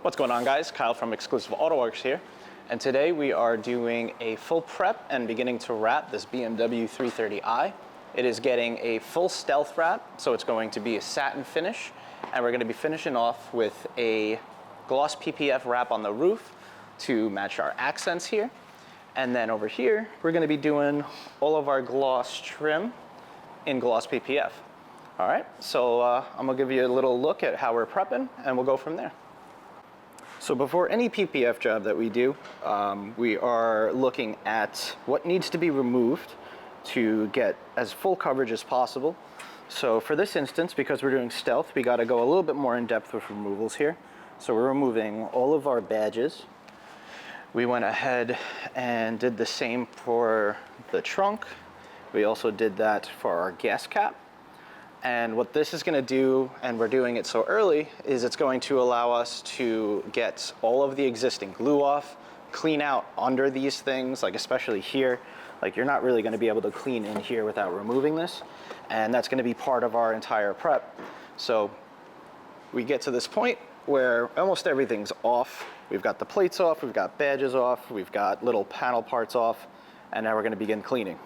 What's going on, guys? Kyle from Xclusive Autoworks here, and today we are doing a full prep and beginning to wrap this BMW 330i. It is getting a full stealth wrap, so it's going to be a satin finish, and we're going to be finishing off with a gloss PPF wrap on the roof to match our accents here. And then over here, we're going to be doing all of our gloss trim in gloss PPF. All right, so I'm going to give you a little look at how we're prepping, and we'll go from there. So before any PPF job that we do, we are looking at what needs to be removed to get as full coverage as possible. So for this instance, because we're doing stealth, we got to go a little bit more in depth with removals here. So we're removing all of our badges. We went ahead and did the same for the trunk. We also did that for our gas cap. And what this is going to do, and we're doing it so early, is it's going to allow us to get all of the existing glue off, clean out under these things, like especially here. Like, you're not really going to be able to clean in here without removing this, and that's going to be part of our entire prep. So we get to this point where almost everything's off. We've got the plates off, we've got badges off, we've got little panel parts off, and now we're going to begin cleaning.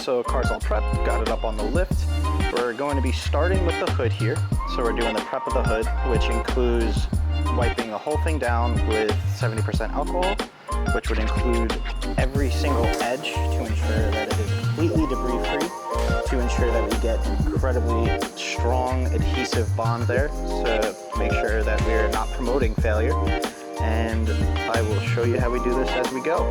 So car's all prepped, got it up on the lift. We're going to be starting with the hood here. So we're doing the prep of the hood, which includes wiping the whole thing down with 70% alcohol, which would include every single edge to ensure that it is completely debris free, to ensure that we get an incredibly strong adhesive bond there to make sure that we're not promoting failure. And I will show you how we do this as we go.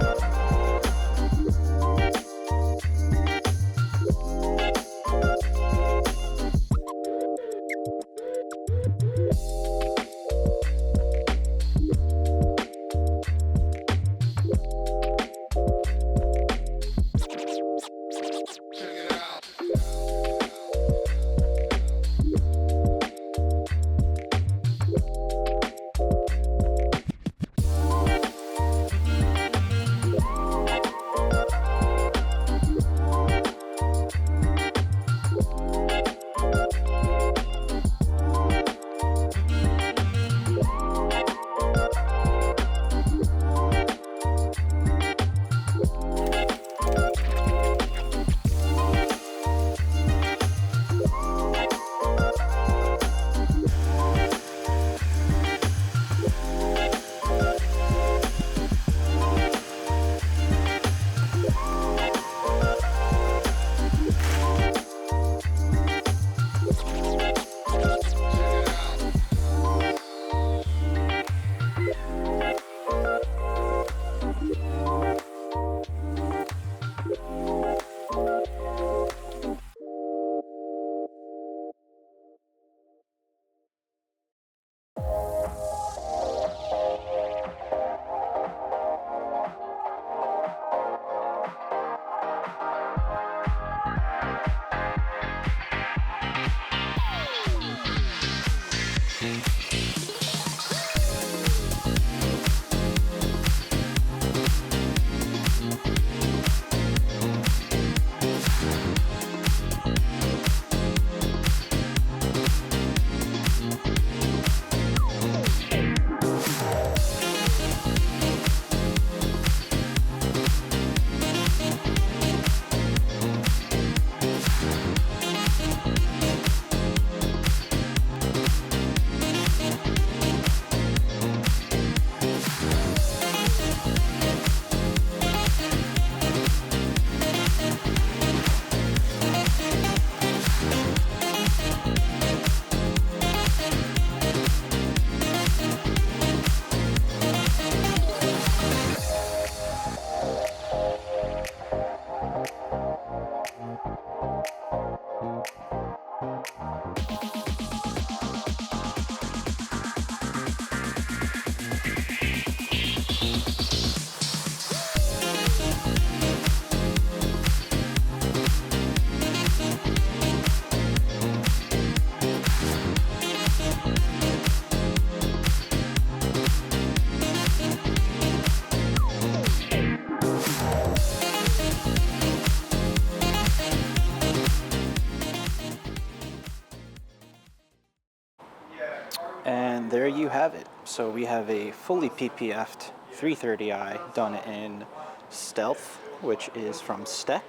you have it. So we have a fully PPF'd 330i done in Stealth, which is from Stek.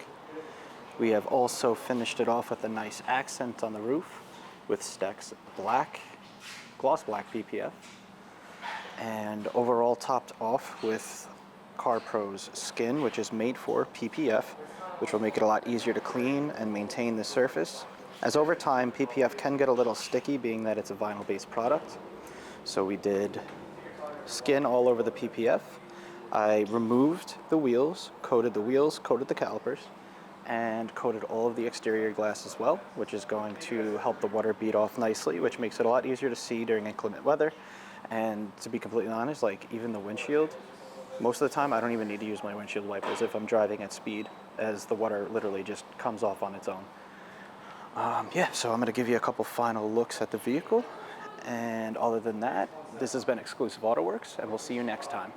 We have also finished it off with a nice accent on the roof with Stek's black, gloss black PPF. And overall topped off with CarPro's skin, which is made for PPF, which will make it a lot easier to clean and maintain the surface. As over time, PPF can get a little sticky, being that it's a vinyl-based product. So we did skin all over the PPF. I removed the wheels, coated the calipers, and coated all of the exterior glass as well, which is going to help the water bead off nicely, which makes it a lot easier to see during inclement weather. And to be completely honest, like even the windshield, most of the time I don't even need to use my windshield wipers if I'm driving at speed, as the water literally just comes off on its own. Yeah, so I'm gonna give you a couple final looks at the vehicle. And other than that, this has been Xclusive Autoworks, and we'll see you next time.